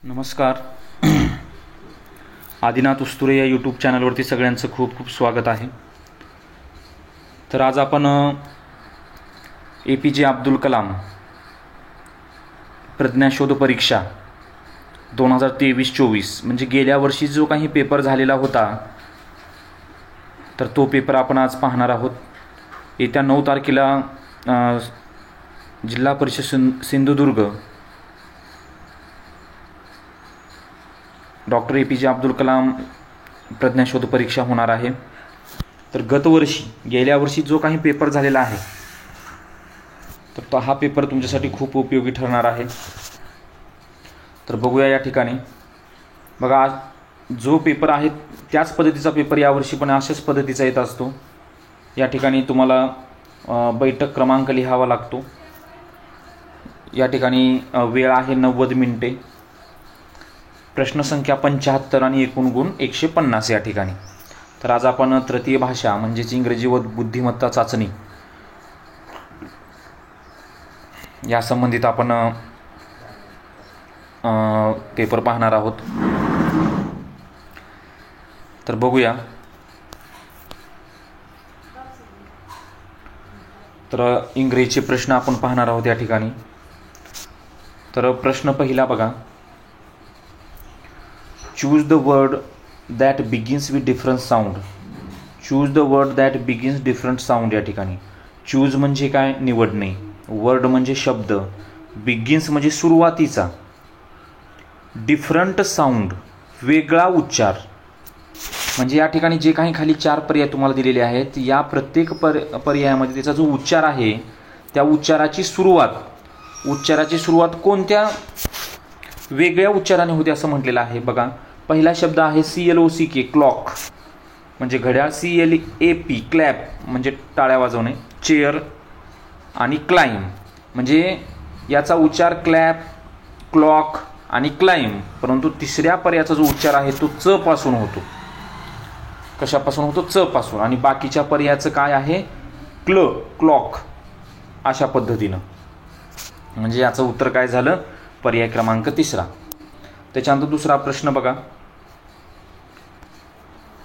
नमस्कार. आदिनाथ उस्तुरे या यूट्यूब चॅनलवरती सगळ्यांचं खूप खूप स्वागत आहे. तर आज आपण APJ अब्दुल कलाम प्रज्ञाशोध परीक्षा 2023-24 म्हणजे गेल्या वर्षी जो काही पेपर झालेला होता तर तो पेपर आपण आज पाहणार आहोत. येत्या 9 तारखेला जिल्हा परिषद सिंधुदुर्ग डॉक्टर APJ अब्दुल कलाम प्रज्ञाशोध परीक्षा होणार आहे. तर गेल्या वर्षी जो काही पेपर झालेला आहे तर हा पेपर तुमच्यासाठी खूप उपयोगी ठरणार आहे. तर बघूया या ठिकाणी. बघा, जो पेपर आहे त्याच पद्धतीचा पेपर यावर्षी पण अशाच पद्धतीचा येत असतो. या ठिकाणी तुम्हाला बैठक क्रमांक लिहावा लागतो. या ठिकाणी वेळ आहे 90 मिनिटे. प्रश्नसंख्या 75 आणि एकूण गुण 150 या ठिकाणी. तर आज आपण तृतीय भाषा म्हणजेच इंग्रजी व बुद्धिमत्ता चाचणी या संबंधित आपण पेपर पाहणार आहोत. तर बघूया. तर इंग्रजीचे प्रश्न आपण पाहणार आहोत या ठिकाणी. तर प्रश्न पहिला बघा. Choose the word that begins with different sound. Choose the word that begins different sound या ठिकाणी. चूज म्हणजे काय? निवडणे. वर्ड म्हणजे शब्द. बिगिन्स म्हणजे सुरुवातीचा. डिफरंट साऊंड वेगळा उच्चार. म्हणजे या ठिकाणी जे काही खाली 4 पर्याय तुम्हाला दिलेले आहेत या प्रत्येक पर्यायामध्ये त्याचा जो उच्चार आहे त्या उच्चाराची सुरुवात कोणत्या वेगळ्या उच्चाराने होते असं म्हटलेलं आहे. बघा, पहिला शब्द आहे CLOCK क्लॉक म्हणजे घड्याळ. CLAP क्लॅप म्हणजे टाळ्या वाजवणे. चेअर आणि क्लाइम म्हणजे याचा उच्चार क्लॅप, क्लॉक आणि क्लाइम. परंतु तिसऱ्या पर्यायाचा जो उच्चार आहे तो च पासून होतो. कशापासून होतो? च पासून. आणि बाकीच्या पर्यायाचं काय आहे? क्लॉक अशा पद्धतीनं. म्हणजे याचं उत्तर काय झालं? पर्याय क्रमांक 3. त्याच्यानंतर दुसरा प्रश्न बघा.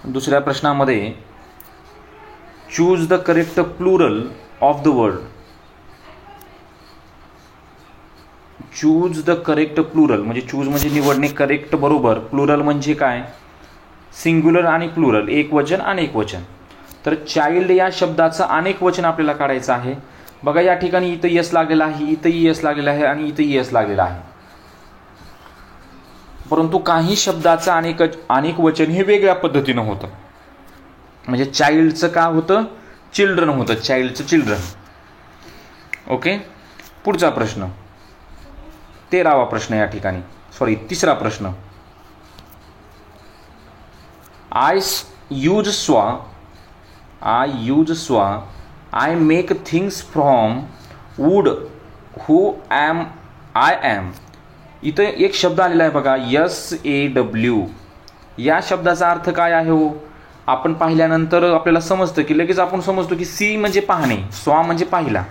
दुसऱ्या प्रश्नामध्ये choose the correct plural of the word. Choose the correct plural म्हणजे चूज म्हणजे निवडणे, करेक्ट बरोबर. प्लुरल म्हणजे काय? सिंग्युलर आणि प्लुरल, एक वचन अनेक वचन. तर चाइल्ड या शब्दाचं अनेक वचन आपल्याला काढायचं आहे. बघा, या ठिकाणी इथं यस लागलेला आहे, इथंही यस लागलेला आहे आणि इथंही यस लागलेला आहे. परंतु काही शब्दाचं अनेक वचन हे वेगळ्या पद्धतीनं होतं. म्हणजे चाइल्डचं का होतं? चिल्ड्रन होतं. चाइल्डचं चिल्ड्रन. ओके. पुढचा प्रश्न 13वा प्रश्न या ठिकाणी. सॉरी, 3रा प्रश्न. I use saw. I make things from wood. Who am I am. इथं एक शब्द आलेला आहे बघा, SAW. या शब्दाचा अर्थ काय आहे हो? आपण पाहिल्यानंतर आपल्याला समजतं की लगेच आपण समजतो की सी म्हणजे पाहणे, स्वा म्हणजे पाहिला,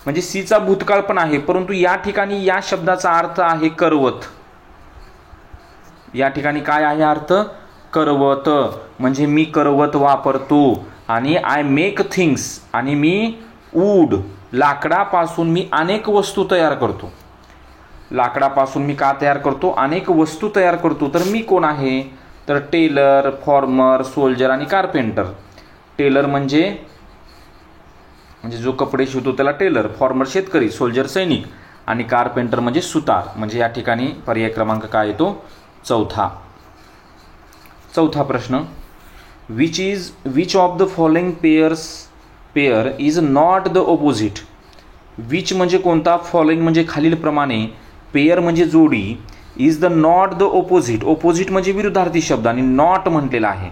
म्हणजे सीचा भूतकाळ पण आहे. परंतु या ठिकाणी या शब्दाचा अर्थ आहे करवत. या ठिकाणी काय आहे अर्थ? करवत. म्हणजे मी करवत वापरतो. आणि आय मेक थिंग्स आणि मी वूड लाकडापासून मी अनेक वस्तू तयार करतो. लाकडापासून मी का तयार करतो? अनेक वस्तू तयार करतो. तर मी कोण आहे? तर टेलर, फॉर्मर, सोल्जर आणि कारपेंटर. टेलर म्हणजे जो कपडे शिवतो त्याला टेलर. फॉर्मर शेतकरी, सोल्जर सैनिक आणि कारपेंटर म्हणजे सुतार. म्हणजे या ठिकाणी पर्याय क्रमांक काय येतो? 4. चौथा प्रश्न. Which of the following pair is not the opposite. Which म्हणजे कोणता? फॉलोइंग म्हणजे खालीलप्रमाणे. पेअर म्हणजे जोडी. Is the not the opposite. Opposite म्हणजे विरुद्धार्थी शब्द आणि नॉट म्हटलेला आहे.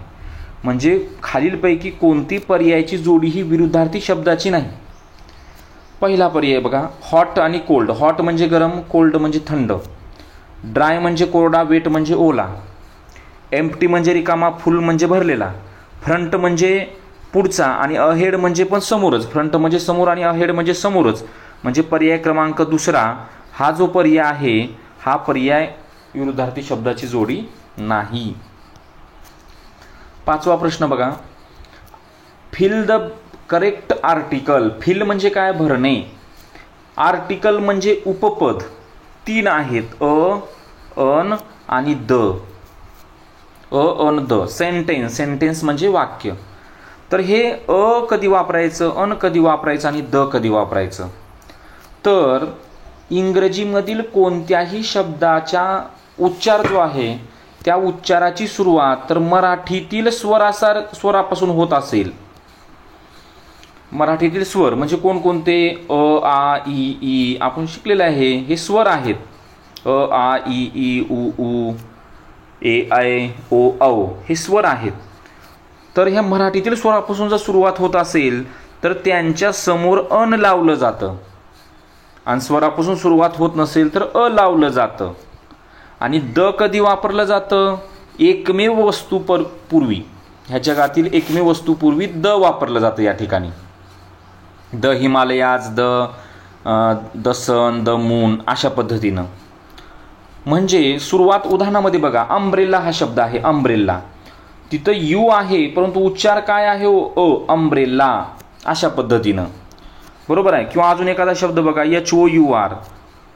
म्हणजे खालीलपैकी कोणती पर्यायाची जोडी ही विरुद्धार्थी शब्दाची नाही. पहिला पर्याय बघा, हॉट आणि कोल्ड. हॉट म्हणजे गरम, कोल्ड म्हणजे थंड. ड्राय म्हणजे कोरडा, वेट म्हणजे ओला. एम्प्टी म्हणजे रिकामा, फुल म्हणजे भरलेला. फ्रंट म्हणजे पुढचा आणि अहेड म्हणजे पण समोरच. फ्रंट म्हणजे समोर आणि अहेड म्हणजे समोरच. म्हणजे पर्याय क्रमांक 2 हा जो पर्याय आहे हा पर्याय विरुद्धार्थी शब्दाची जोडी नाही. 5वा प्रश्न बघा. Fill the correct article. Fill म्हणजे काय? भरणे. आर्टिकल म्हणजे उपपद. 3 आहेत, अन आणि द. On the. सेंटेन्स म्हणजे वाक्य. तर हे कधी वापरायचं, अन कधी वापरायचं आणि द कधी वापरायचं? तर इंग्रजीमधील कोणत्याही शब्दाचा उच्चार जो आहे त्या उच्चाराची सुरुवात तर मराठीतील स्वरापासून होत असेल. मराठीतील स्वर म्हणजे कोणकोणते? आ इ ई आपण शिकलेले आहे, हे स्वर आहेत. आ इ ई उ ए ऐ ओ औ हे स्वर आहेत. तर ह्या मराठीतील स्वरापासून जर सुरुवात होत असेल तर त्यांच्या समोर अन लावलं जातं, आणि स्वरापासून सुरुवात होत नसेल तर अ लावलं जातं. आणि द कधी वापरलं जातं? एकमेव वस्तू पूर्वी, ह्या जगातील एकमेव वस्तूपूर्वी द वापरलं जातं या ठिकाणी. The Himalayas, the sun, the moon अशा पद्धतीनं. म्हणजे सुरुवात उदाहरणामध्ये बघा, अम्ब्रेला हा शब्द आहे, अम्ब्रेला. तिथं यू आहे परंतु उच्चार काय आहे? अम्ब्रेला अशा पद्धतीनं. बरोबर आहे. किंवा अजून एखादा शब्द बघा, HOUR.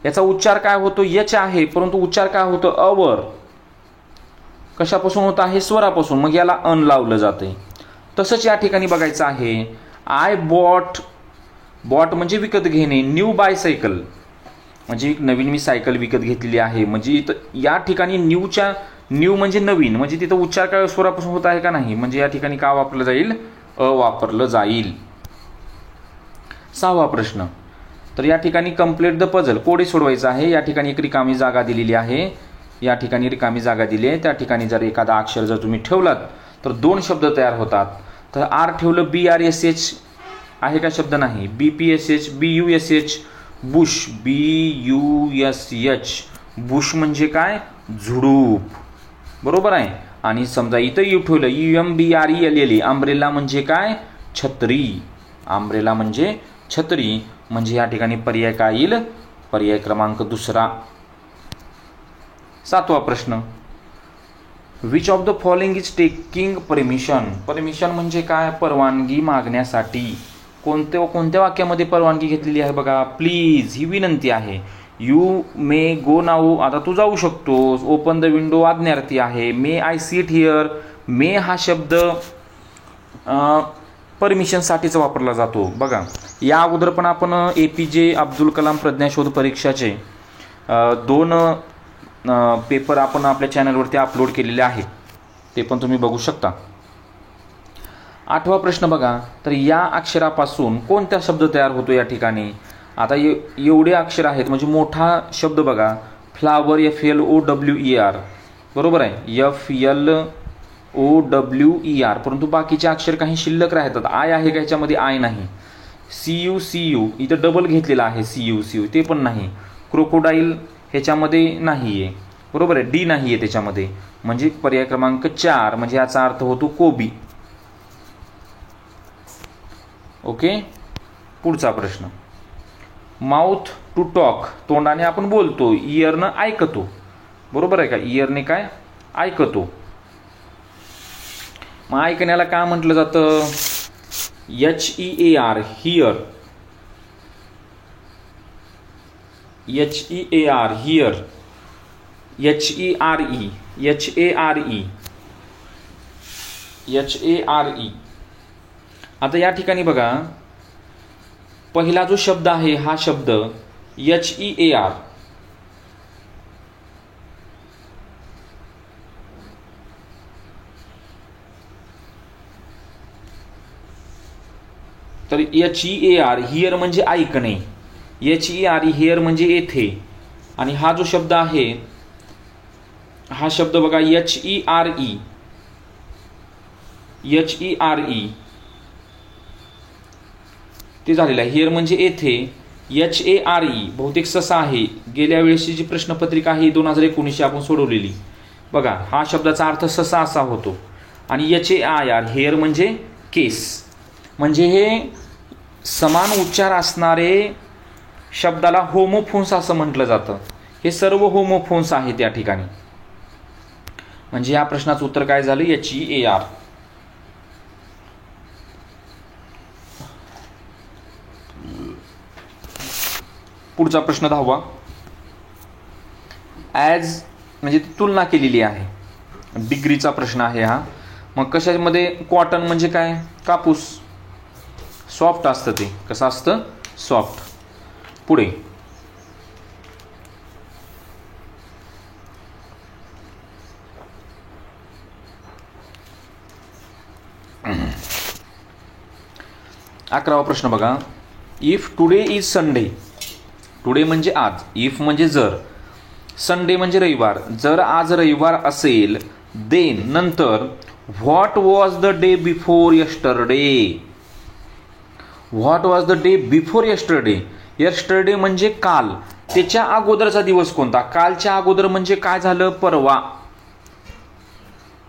याचा उच्चार काय होतो? यच आहे परंतु उच्चार काय होतं? अवर. कशापासून होत आहे? स्वरापासून. मग याला अन लावलं जाते. तसंच या ठिकाणी बघायचं आहे, आय बॉट म्हणजे विकत घेणे. न्यू बायसायकल म्हणजे नवीन मी सायकल विकत घेतलेली आहे. म्हणजे या ठिकाणी न्यू म्हणजे नवीन, म्हणजे तिथं उच्चार काय स्वरापासून होत आहे का नाही? म्हणजे या ठिकाणी का वापरलं जाईल? वापरलं जाईल. 6वा प्रश्न. तर या ठिकाणी कंप्लीट द पझल. कोडे सोडवायचं आहे. या ठिकाणी एक रिकामी जागा दिलेली आहे. या ठिकाणी रिकामी जागा दिली आहे. त्या ठिकाणी जर एखादा अक्षर जर तुम्ही ठेवलात तर 2 शब्द तयार होतात. तर आर ठेवलं, BRSH आहे का शब्द? नाही. BPSH, BUSH, Bush, BUSH. Bush म्हणजे काय? झुडूप. बरोबर आहे. आणि समजा इथं यू ठेवलं, UMBRELLE. अम्ब्रेला म्हणजे काय? छत्री. अम्ब्रेला म्हणजे छत्री. म्हणजे या ठिकाणी पर्याय काय येईल? पर्याय क्रमांक 2. 7वा प्रश्न. Which of the following is taking permission. Permission म्हणजे काय? परवानगी मागण्यासाठी. कोणत्या वाक्यामध्ये परवानगी घेतलेली आहे बघा? प्लीज ही विनंती आहे. यू मे गो नाऊ, आता तू जाऊ शकतोस. ओपन द विंडो आज्ञार्थी आहे. मे आय सीट हिअर. मे हा शब्द परमिशनसाठीच वापरला जातो. बघा, या अगोदर पण आपण APJ अब्दुल कलाम प्रज्ञाशोध परीक्षाचे 2 पेपर आपण आपल्या चॅनलवरती अपलोड केलेले आहेत, ते पण तुम्ही बघू शकता. 8वा प्रश्न बघा. तर या अक्षरापासून कोणता शब्द तयार होतो या ठिकाणी? आता एवढे अक्षर आहेत म्हणजे मोठा शब्द बघा, फ्लावर, FLOWER. बरोबर आहे. FLOWER. परंतु बाकीचे अक्षर काही शिल्लक राहतात. आय आहे का ह्याच्यामध्ये? आय नाही. CU इथं डबल घेतलेला आहे. CU ते पण नाही. क्रोकोडाईल ह्याच्यामध्ये नाही आहे. बरोबर आहे. D नाही आहे त्याच्यामध्ये. म्हणजे पर्याय क्रमांक 4 म्हणजे याचा अर्थ होतो कोबी. ओके. पुढचा प्रश्न. Mouth to talk. तोंडाने आपण बोलतो, इयरनं ऐकतो. बरोबर आहे का? इयरने काय? ऐकतो. मग ऐकण्याला काय म्हटलं जातं? HEAR, here. HEAR, here. HARE. आता या ठिकाणी बघा, पहिला जो शब्द आहे हा शब्द HEAR. तर HEAR, हिअर म्हणजे ऐकणे. HERE, हिअर म्हणजे येथे. आणि हा जो शब्द आहे हा शब्द बघा, HERE. ते झालेलं आहे. हिअर म्हणजे येथे. HARE बहुतेक ससा आहे. गेल्या वेळेसची जी प्रश्नपत्रिका आहे 2019 आपण सोडवलेली बघा, हा शब्दाचा अर्थ ससा असा होतो. आणि HAIR, हेअर म्हणजे केस. म्हणजे हे समान उच्चार असणारे शब्दाला होमोफोन्स असं म्हटलं जातं. हे सर्व होमोफोन्स आहेत या ठिकाणी. म्हणजे या प्रश्नाचं उत्तर काय झालं? HEAR. पुढचा प्रश्न 10वा. ॲज म्हणजे तुलना केलेली आहे, डिग्रीचा प्रश्न आहे हा. मग कशामध्ये? कॉटन म्हणजे काय? कापूस. सॉफ्ट असतं ते. कसं असतं? सॉफ्ट. पुढे अकरावा प्रश्न बघा. If today is Sunday. Today म्हणजे आज, इफ म्हणजे जर, संडे म्हणजे रविवार. जर आज रविवार असेल, देन नंतर what was the day before yesterday. What was the day before yesterday. Yesterday म्हणजे काल, त्याच्या अगोदरचा दिवस कोणता? कालच्या अगोदर म्हणजे काय झालं? परवा.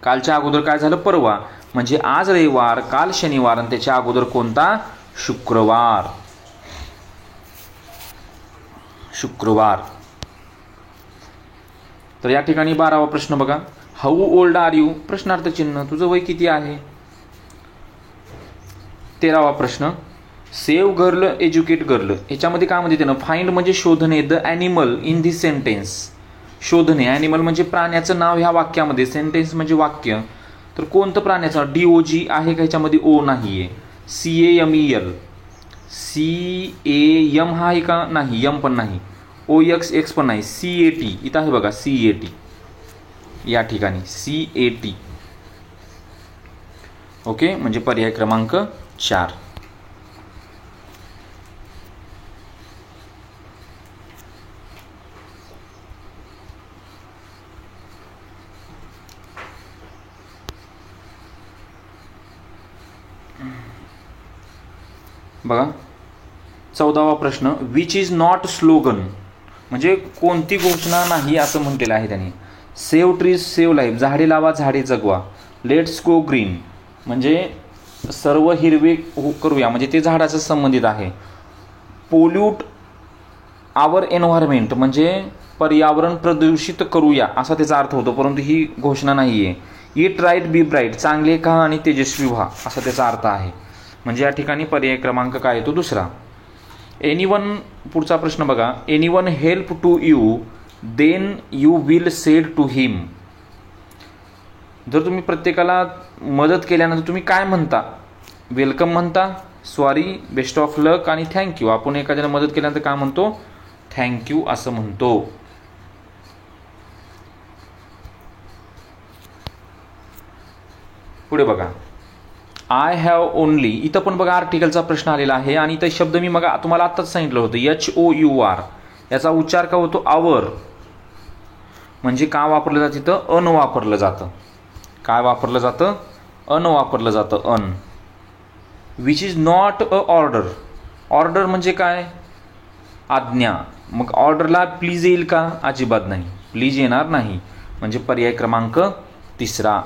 कालच्या अगोदर काय झालं? परवा. म्हणजे आज रविवार, काल शनिवार आणि त्याच्या अगोदर कोणता? शुक्रवार. शुक्रवार. तर या ठिकाणी 12वा प्रश्न बघा. How old are you? प्रश्नार्थ चिन्ह. तुझं वय किती आहे? 13वा प्रश्न. Save girl, educate girl. याच्यामध्ये काय म्हणते त्यानं? फाइंड म्हणजे शोधणे. The animal in this sentence. शोधणे. ॲनिमल म्हणजे प्राण्याचं नाव ह्या वाक्यामध्ये. सेंटेन्स म्हणजे वाक्य. तर कोणतं प्राण्याचं? DOG आहे का ह्याच्यामध्ये? O नाही आहे. CAMEL. CAM हा आहे का? नाही. M पण नाही. OXX पण नाही. CAT इथं आहे बघा. CAT या ठिकाणी. CAT. ओके. म्हणजे पर्याय क्रमांक 4. बघा 14वा प्रश्न. Which is not slogan. म्हणजे कोणती घोषणा नाही असं म्हटलेलं आहे त्यांनी. Save trees save life. झाडे लावा, झाडे जगवा. लेट्स गो ग्रीन म्हणजे सर्व हिरवे करूया, म्हणजे ते झाडाचं संबंधित आहे. पोल्यूट आवर एन्व्हायरमेंट म्हणजे पर्यावरण प्रदूषित करूया असा त्याचा अर्थ होतो, परंतु ही घोषणा नाही आहे. Eat right be bright. चांगले खा आणि तेजस्वी व्हा असा त्याचा अर्थ आहे. म्हणजे या ठिकाणी पर्याय क्रमांक काय येतो? दुसरा. एनीवन. पुढचा प्रश्न बघा. Anyone help to you then you will said to him. जर तुम्ही प्रत्येकाला मदत केल्यानंतर तुम्ही काय म्हणता? वेलकम म्हणता, सॉरी, बेस्ट ऑफ लक आणि थँक्यू. आपण एखाद्याला मदत केल्यानंतर काय म्हणतो? थँक्यू असं म्हणतो. पुढे बघा. I have only. इथं पण बघा आर्टिकलचा प्रश्न आलेला आहे आणि इथं शब्द मी मग तुम्हाला आत्ताच सांगितलं होतं. HOUR. याचा उच्चार का होतो? आवर. म्हणजे का वापरलं जातं? तिथं अन वापरलं जातं. काय वापरलं जातं? अन वापरलं जातं. An. Which is not a order. Order म्हणजे काय? आज्ञा. मग ऑर्डरला प्लीज येईल का? अजिबात नाही. प्लीज येणार नाही. म्हणजे पर्याय क्रमांक 3.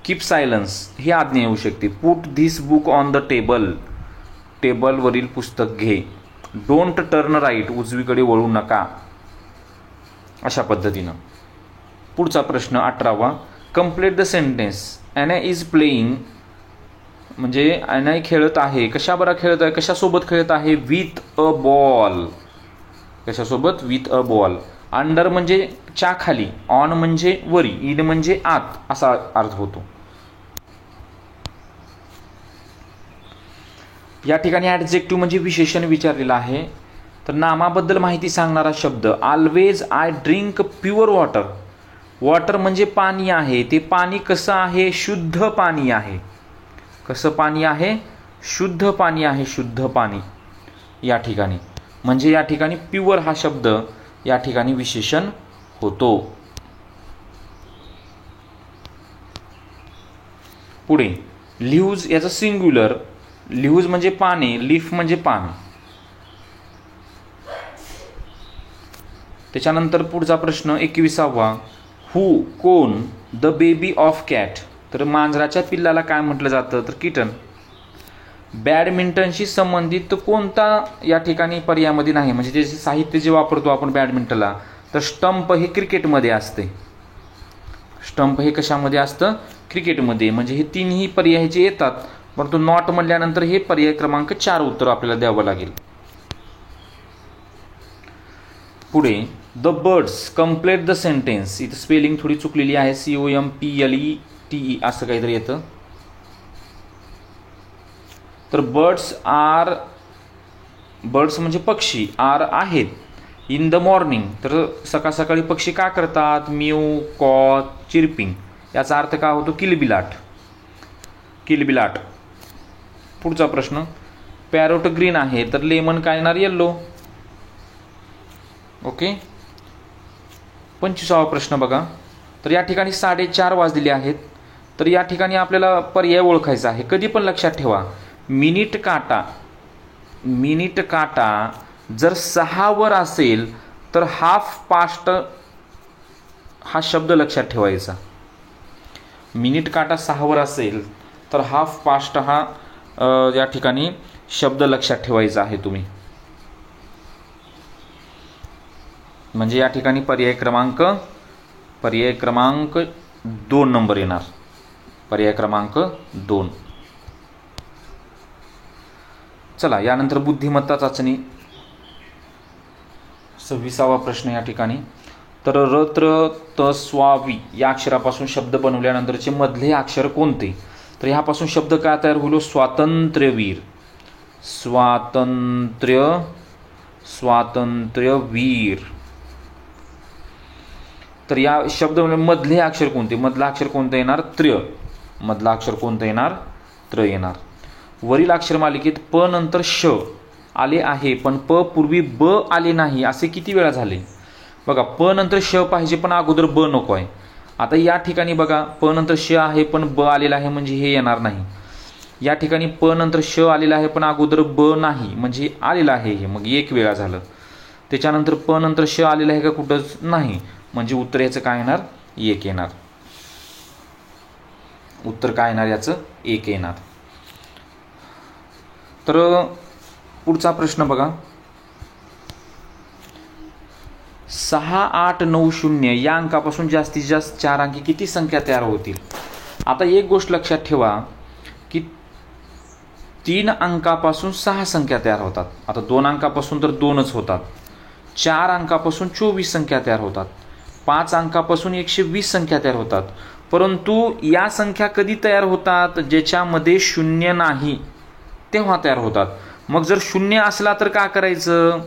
कीप सायलन्स ही आज्ञा येऊ शकते. Put this book on the table. टेबलवरील पुस्तक घे. Don't turn right. उजवीकडे वळू नका. अशा पद्धतीनं. पुढचा प्रश्न 18वा. Complete the sentence. Anna is playing म्हणजे ॲना खेळत आहे. कशाबरोबर खेळत आहे? कशासोबत खेळत आहे? With a ball. कशासोबत? With a ball. अंडर म्हणजे च्या खाली. ऑन म्हणजे वरी. इन म्हणजे आत असा अर्थ होतो. या ठिकाणी ॲडजेक्टिव्ह म्हणजे विशेषण विचारलेलं आहे. तर नामाबद्दल माहिती सांगणारा शब्द. Always I drink pure water. Water म्हणजे पाणी आहे. ते पाणी कसं आहे? शुद्ध पाणी आहे. कसं पाणी आहे? शुद्ध पाणी आहे. शुद्ध पाणी या ठिकाणी. म्हणजे या ठिकाणी प्युअर हा शब्द या ठिकाणी विशेषण होतो. पुढे लीव्ज याचा सिंग्युलर. लीव्ज म्हणजे पाने. लीफ म्हणजे पान. त्याच्यानंतर पुढचा प्रश्न 21वा. हू कोण? The baby of cat. तर मांजराच्या पिल्लाला काय म्हटलं जातं? तर किटन. बॅडमिंटनशी संबंधित कोणता या ठिकाणी पर्यायामध्ये नाही. म्हणजे जे साहित्य जे वापरतो आपण बॅडमिंटनला तर स्टंप हे क्रिकेटमध्ये असते. स्टंप हे कशामध्ये असतं? क्रिकेटमध्ये. म्हणजे हे तिन्ही पर्याय जे येतात, परंतु नॉट म्हणल्यानंतर हे पर्याय क्रमांक 4 उत्तर आपल्याला द्यावं लागेल. पुढे the birds complete the sentence. इथं स्पेलिंग थोडी चुकलेली आहे. COMPLETE असं काहीतरी येतं. तर बर्ड्स म्हणजे पक्षी, आर आहेत इन द मॉर्निंग. तर सकाळ सकाळी पक्षी का करतात? म्यू, कॉ, चिर्पिंग. याचा अर्थ काय होतो? किलबिलाट. पुढचा प्रश्न, पॅरोट ग्रीन आहे तर लेमन काय येणार? येल्लो. ओके. 25वा प्रश्न बघा. तर या ठिकाणी 4:30 वाजलेले आहेत. तर या ठिकाणी आपल्याला पर्याय ओळखायचा आहे. कधी पण लक्षात ठेवा, मिनिट काटा जर 6 वर असेल तर हाफ पास्ट हा शब्द लक्षात ठेवायचा. मिनिट काटा 6 वर असेल तर हाफ पास्ट हा या ठिकाणी शब्द लक्षात ठेवायचा आहे तुम्ही. म्हणजे या ठिकाणी पर्याय क्रमांक 2 नंबर येणार. पर्याय क्रमांक 2. चला यानंतर बुद्धिमत्ता चाचणी. 26वा प्रश्न या ठिकाणी. तर रत्र त स्वावी या अक्षरापासून शब्द बनवल्यानंतरचे मधले अक्षर कोणते? तर ह्यापासून शब्द काय तयार होईल? स्वातंत्र्यवीर. तर या शब्द मधले अक्षर कोणते? मधला अक्षर कोणतं येणार? त्र येणार. वरील अक्षर मालिकेत प नंतर श आले आहे पण प पूर्वी ब आले नाही असे किती वेळा झाले? बघा, प नंतर श पाहिजे पण अगोदर ब नको आहे. आता या ठिकाणी बघा, प नंतर श आहे पण ब आलेला आहे म्हणजे हे येणार नाही. या ठिकाणी प नंतर श आलेला आहे पण अगोदर ब नाही म्हणजे आलेला आहे हे, मग 1 वेळा झालं. त्याच्यानंतर प नंतर श आलेला आहे का? कुठंच नाही, म्हणजे उत्तर याचं काय येणार? 1 येणार. उत्तर काय येणार याचं? 1 येणार. तर पुढचा प्रश्न बघा. 6, 8, 9, 0 या अंकापासून जास्तीत जास्त 4 अंकी किती संख्या तयार होतील? आता एक गोष्ट लक्षात ठेवा की 3 अंकापासून 6 संख्या तयार होतात. आता 2 अंकापासून तर 2च होतात. 4 अंकापासून 24 संख्या तयार होतात. 5 अंकापासून 120 संख्या तयार होतात. परंतु या संख्या कधी तयार होतात? ज्याच्यामध्ये 0 नाही तेव्हा तयार होतात. मग जर 0 असला तर काय करायचं?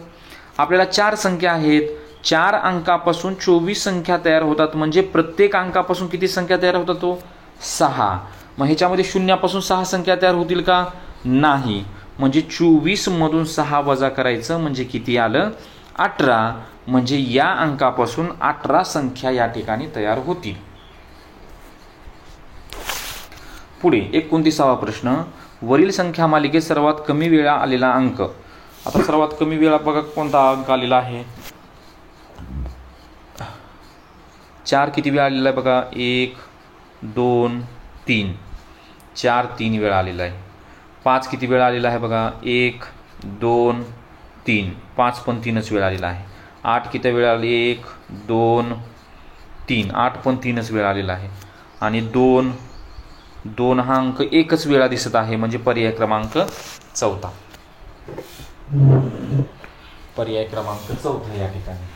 आपल्याला 4 संख्या आहेत, 4 अंकापासून 24 संख्या तयार होतात म्हणजे प्रत्येक अंकापासून किती संख्या तयार होतात? तो 6. मग ह्याच्यामध्ये 0पासून 6 संख्या तयार होतील का? नाही. म्हणजे 24 मधून 6 वजा करायचं म्हणजे किती आलं? 18. म्हणजे या अंकापासून 18 संख्या या ठिकाणी तयार होतील. पुढे 29वा प्रश्न. वरील संख्या मालिकेत सर्वात कमी वेळा आलेला अंक. आता सर्वात कमी वेळा बघा कोणता अंक आलेला आहे? 4 किती वेळा आलेला आहे बघा? 1, 2, 3. 4 3 वेळा आलेला आहे. 5 किती वेळा आलेला आहे बघा? 1, 2, 3. 5 पण 3च वेळा आलेला आहे. 8 किती वेळा आले? 1, 2, 3. 8 पण 3च वेळा आलेला आहे. आणि 2 हा अंक 1च वेळा दिसत आहे म्हणजे पर्याय क्रमांक 4. पर्याय क्रमांक 4 या ठिकाणी.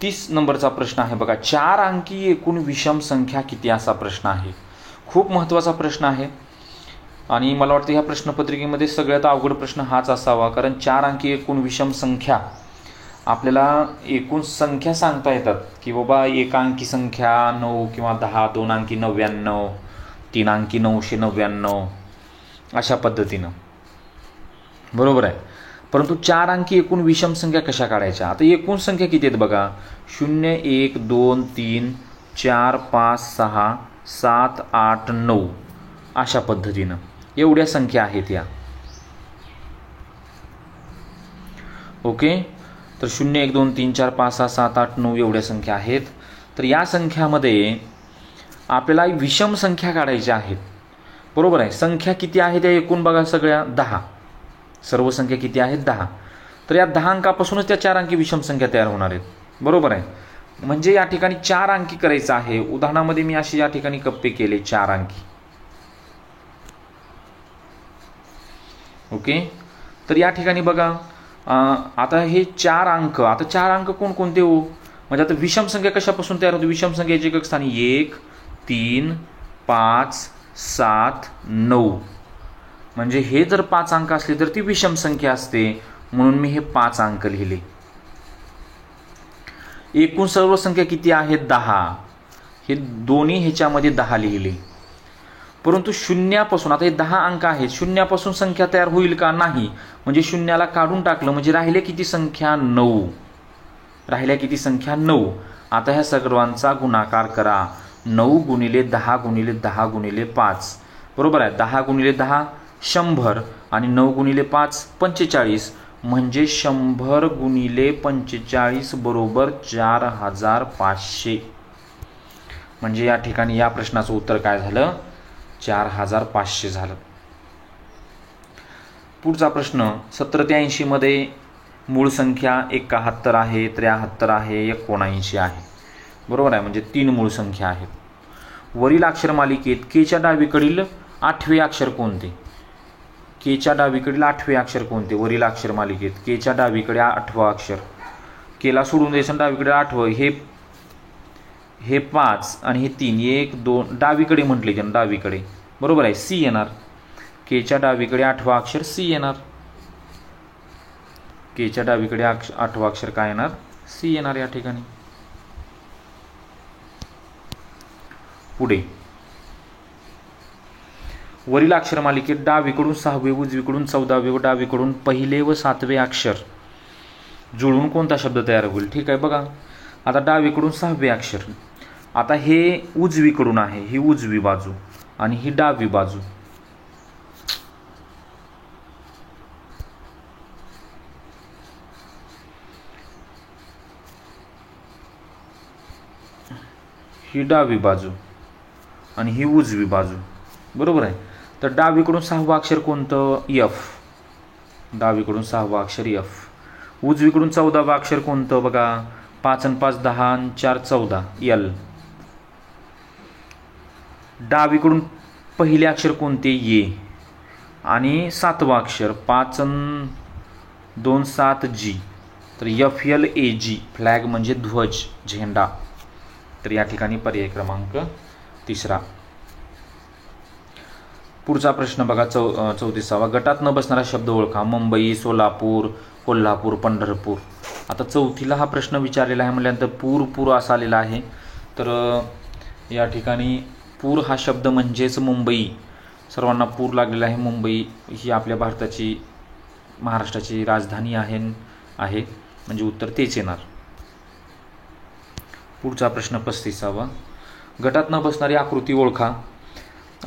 तीस नंबरचा प्रश्न आहे बघा. 4 अंकी एकूण विषम संख्या किती असा प्रश्न आहे. खूप महत्त्वाचा प्रश्न आहे आणि मला वाटतं ह्या प्रश्नपत्रिकेमध्ये सगळ्यात अवघड प्रश्न हाच असावा. कारण 4 अंकी एकूण विषम संख्या आपल्याला एकूण संख्या सांगता येतात की बाबा 1 अंकी संख्या 9 किंवा 10, 2 अंकी 99, 3 अंकी 999 अशा पद्धतीनं, बरोबर आहे. परंतु 4 अंकी एकूण विषम संख्या कशा काढायच्या? आता एकूण संख्या किती आहेत बघा? 0, 1, 2, 3, 4, 5, 6, 7, 8, 9 अशा पद्धतीनं एवढ्या संख्या आहेत या. ओके. तर 0, 1, 2, 3, 4, 5, 6, 7, 8, 9 एवढ्या संख्या आहेत. तर या संख्यामध्ये आपल्याला विषम संख्या काढायच्या आहेत. बरोबर आहे. संख्या किती आहे त्या एकूण बघा सगळ्या 10. सर्व संख्या किती आहेत 10. तर या 10 अंकापासूनच त्या 4 अंकी विषम संख्या तयार होणार आहेत. बरोबर आहे. म्हणजे या ठिकाणी 4 अंकी करायचं आहे. उदाहरणामध्ये मी असे या ठिकाणी कप्पे केले 4 अंकी. ओके. तर या ठिकाणी बघा आता हे 4 अंक, आता 4 अंक कोणकोणते हो? म्हणजे आता विषम संख्या कशापासून तयार होते? विषम संख्येचे एकक स्थानी 1, 3, 5, 7, 9. म्हणजे हे जर 5 अंक असले तर ती विषम संख्या असते, म्हणून मी हे 5 अंक लिहिले. एकूण सर्व संख्या किती आहेत 10. हे दोन्ही ह्याच्यामध्ये 10 लिहिले. परंतु शून्यापासून, आता हे 10 अंक आहेत, शून्यापासून संख्या तयार होईल का? नाही. म्हणजे शून्याला काढून टाकलं म्हणजे राहिल्या किती संख्या? 9. राहिल्या किती संख्या? 9. आता ह्या सर्वांचा गुणाकार करा. 9 गुणिले 10 गुणिले 10 गुणिले 5. बरोबर आहे. 10 गुणिले 10 100 आणि 9 गुणिले 5 45. म्हणजे 100 गुणिले 45 बरोबर 4500. म्हणजे या ठिकाणी या प्रश्नाचं उत्तर काय झालं? 4500 झालं. पुढचा प्रश्न 70 ते 80 मध्ये मूळ संख्या 71 आहे, 73 आहे, 79 आहे. बरोबर आहे. म्हणजे 3 मूळ संख्या आहेत. वरील अक्षर मालिकेत केच्या डावीकडील 8वे अक्षर कोणते? केच्या डावीकडील 8वे अक्षर कोणते? वरील अक्षर मालिकेत केच्या डावीकडे 8वं अक्षर. केला सोडून द्यायचं, डावीकडे 8वं. हे 5 आणि हे 3. 1 2 डावीकडे म्हटले की डावीकडे. बरोबर आहे. सी येणार. केच्या डावीकडे 8वं अक्षर सी येणार. केच्या डावीकडे 8वं अक्षर काय येणार? सी येणार या ठिकाणी. पुढे वरील अक्षर मालिकेत डावीकडून 6वे, उजवीकडून 14वे व डावीकडून 1ले व 7वे अक्षर जुळून कोणता शब्द तयार होईल? ठीक आहे. बघा आता डावीकडून 6वे अक्षर. आता हे उजवीकडून आहे, ही उजवी बाजू आणि ही डावी बाजू. ही डावी बाजू आणि ही उजवी बाजू. बरोबर आहे. तर डावीकडून 6वं अक्षर कोणतं? एफ. डावीकडून 6वं अक्षर एफ. उजवीकडून 14वं अक्षर कोणतं? बघा 5 आणि 5 10 आणि 4 14 एल. डावीकडून पहिले अक्षर कोणते? ए. आणि 7वं अक्षर 5 आणि 2 7 जी. तर FLAG. फ्लॅग म्हणजे ध्वज, झेंडा. तर या ठिकाणी पर्याय क्रमांक 3. पुढचा प्रश्न बघा 34वा. गटात न बसणारा शब्द ओळखा. मुंबई, सोलापूर, कोल्हापूर, पंढरपूर. आता 4थीला हा प्रश्न विचारलेला आहे म्हटल्यानंतर पूर असा आलेला आहे. तर या ठिकाणी पूर हा शब्द म्हणजेच मुंबई. सर्वांना पूर लागलेला आहे. मुंबई ही आपल्या भारताची, महाराष्ट्राची राजधानी आहे. म्हणजे उत्तर तेच येणार. पुढचा प्रश्न 35वा. गटात न बसणारी आकृती ओळखा.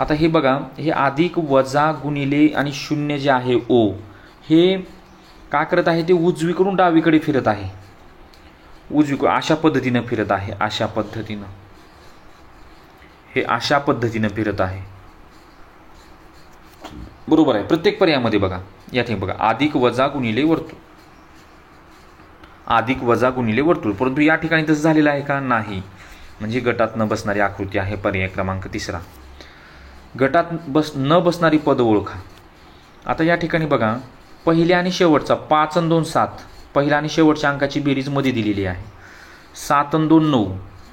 आता हे बघा, हे अधिक वजा गुणिले आणि शून्य जे आहे ओ, हे काय करत आहे? ते उजवीकडून डावीकडे फिरत आहे. उजवीकडून अशा पद्धतीनं फिरत आहे. अशा पद्धतीनं हे अशा पद्धतीनं फिरत आहे. बरोबर आहे. प्रत्येक पर्यायामध्ये बघा, या ठिकाणी बघा अधिक वजा गुणिले वर्तुळ, अधिक वजा गुणिले वर्तुळ. परंतु या ठिकाणी तसं झालेलं आहे का? नाही. म्हणजे गटात न बसणारी आकृती आहे. पर्याय क्रमांक 3. गटात न बसणारी पद ओळखा. आता या ठिकाणी बघा, पहिल्या आणि शेवटचा 5 आणि 2 7, पहिल्या आणि शेवटच्या अंकाची बेरीज मध्ये दिलेली आहे. 7 आणि 2 9,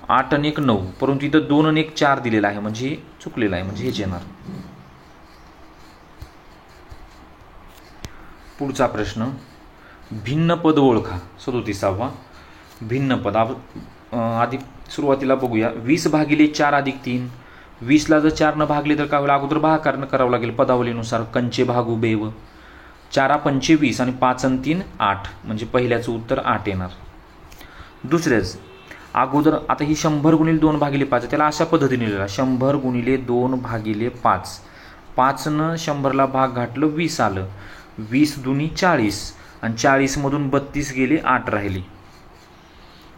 8 आणि 1 9. परंतु इथं 2 आणि 1 4 दिलेला आहे, म्हणजे चुकलेला आहे. म्हणजे हेच येणार. पुढचा प्रश्न भिन्न पद ओळखा. 37वा. भिन्न पद. आधी सुरुवातीला बघूया. 20 भागिले 4 अधिक 3. 20ला जर 4 न भागले तर काय होईल? अगोदर भागाकार करावं लागेल पदावलीनुसार. कंचे भागू बेव. 4 पंचे 20 आणि 5 आणि 3 8. म्हणजे पहिल्याचं उत्तर 8 येणार. दुसऱ्याच अगोदर आता ही 100 गुणिले 2 भागिले 5. त्याला अशा पद्धतीने लिहिला 100 गुणिले 2 भागिले 5. 5नं 100ला भाग घातलं 20 आलं. 20 दुनी 40 आणि 40मधून 32 गेले 8 राहिले.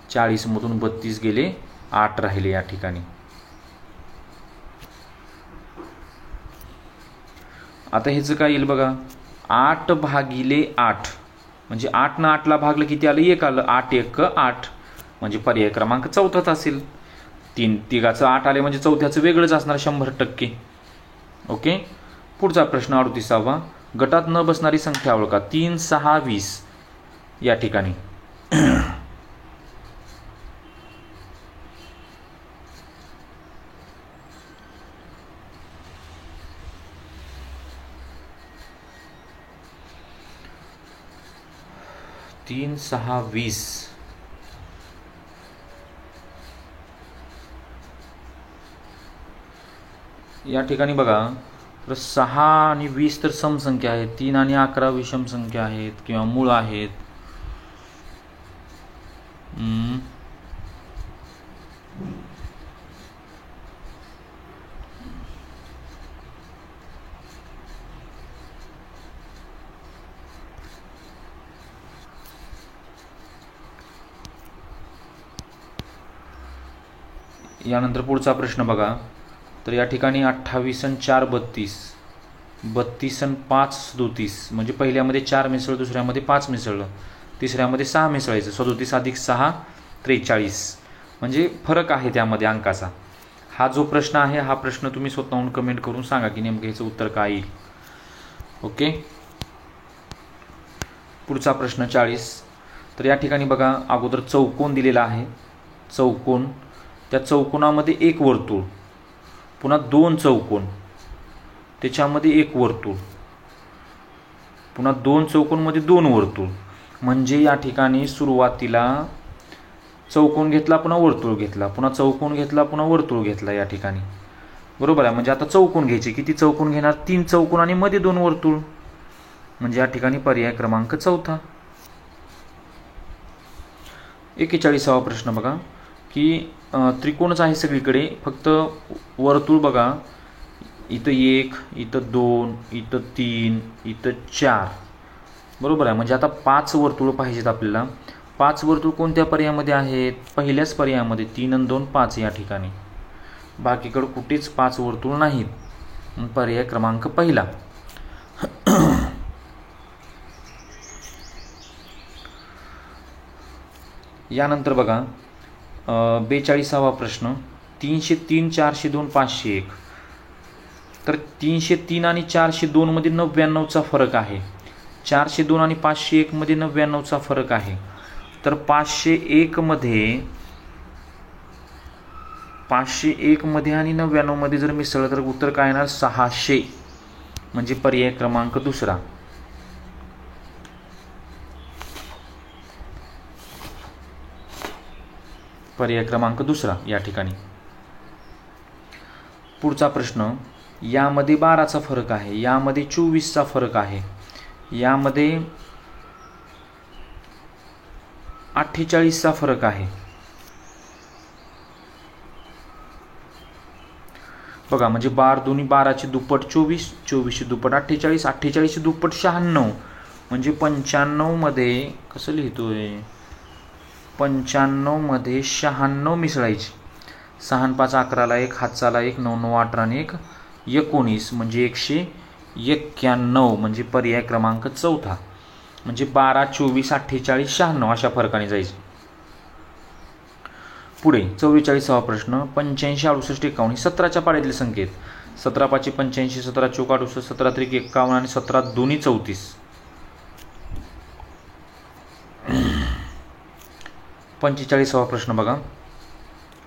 40मधून 32 गेले 8 राहिले या ठिकाणी. आता ह्याचं काय येईल बघा, 8 भागिले 8 म्हणजे 8 न 8ला भागलं किती आलं, 1 आलं. 8 1 8 म्हणजे पर्याय क्रमांक चौथाच असेल. तिघाचं 8 आले म्हणजे चौथ्याचं वेगळंच असणार 100%. ओके. पुढचा प्रश्न 38वा. गटात न बसणारी संख्या ओळखा. 3 6 20 या ठिकाणी. तीन 6 20 या ठिकाणी बघा, तर 6 आणि 20 तर समसंख्या आहेत. 3 आणि 11 विषम संख्या आहेत किंवा मूळ आहेत. यानंतर पुढचा प्रश्न बघा, तर या ठिकाणी 28 आणि 4 32, 32 आणि 5 37 म्हणजे पहिल्यामध्ये 4 मिसळलं, दुसऱ्यामध्ये 5 मिसळलं, तिसऱ्यामध्ये 6 मिसळायचं. 37 अधिक 6 43 म्हणजे फरक आहे त्यामध्ये अंकाचा. हा जो प्रश्न आहे, हा प्रश्न तुम्ही स्वतःहून कमेंट करून सांगा की नेमकं ह्याचं उत्तर काय येईल. ओके. पुढचा प्रश्न 40. तर या ठिकाणी बघा, अगोदर चौकोन दिलेला आहे. चौकोन, त्या चौकोनामध्ये एक वर्तुळ, पुन्हा 2 चौकोन, त्याच्यामध्ये एक वर्तुळ, पुन्हा 2 चौकोनमध्ये 2 वर्तुळ. म्हणजे या ठिकाणी सुरुवातीला चौकोन घेतला, पुन्हा वर्तुळ घेतला, पुन्हा चौकोन घेतला, पुन्हा वर्तुळ घेतला या ठिकाणी. बरोबर आहे. म्हणजे आता चौकोन घ्यायचे. किती चौकोन घेणार? 3 चौकोन आणि मध्ये 2 वर्तुळ. म्हणजे या ठिकाणी पर्याय क्रमांक चौथा. 41वा प्रश्न बघा, की त्रिकोणच आहे सगळीकडे, फक्त वर्तुळ बघा, इथं 1, इथं 2, इथं 3, इथं 4. बरोबर आहे. म्हणजे आता 5 वर्तुळ पाहिजेत आपल्याला. 5 वर्तुळ कोणत्या पर्यायामध्ये आहेत? पहिल्याच पर्यायामध्ये. 3 आणि 2 5 या ठिकाणी. बाकीकडे कुठेच 5 वर्तुळ नाहीत. पर्याय क्रमांक पहिला. यानंतर बघा, 42वा प्रश्न, 303 402 501. तर 303 आणि 402 मध्ये 99चा फरक आहे. 402 आणि 501 मध्ये 99चा फरक आहे. तर 501 मध्ये आणि 99 मध्ये जर मिसळलं तर उत्तर काय येणार? 600 म्हणजे पर्याय क्रमांक दुसरा. पर्याय क्रमांक दुसरा या ठिकाणी. पुढचा प्रश्न, यामध्ये 12चा फरक आहे, यामध्ये 24चा फरक आहे, यामध्ये 48चा फरक आहे. बघा, म्हणजे 12 दुनी 12ची दुप्पट 24, 24ची दुप्पट 48, 48ची दुप्पट 96 म्हणजे 95 मध्ये कसं लिहितोय? 95 मध्ये 96 मिसळायची. 6 5 11ला 1, हातचाला 1, 9 9 18 आणि 1 19 म्हणजे 191 म्हणजे पर्याय क्रमांक चौथा. म्हणजे 12 24 48 96 अशा फरकाने जायचे. पुढे 44वा प्रश्न, 85 68 51 17च्या पाड्यातले संकेत. 17 5 85, 17 चौक 68, 17 त्रिक 51 आणि 17 दोन्ही 34. 45वा प्रश्न बघा,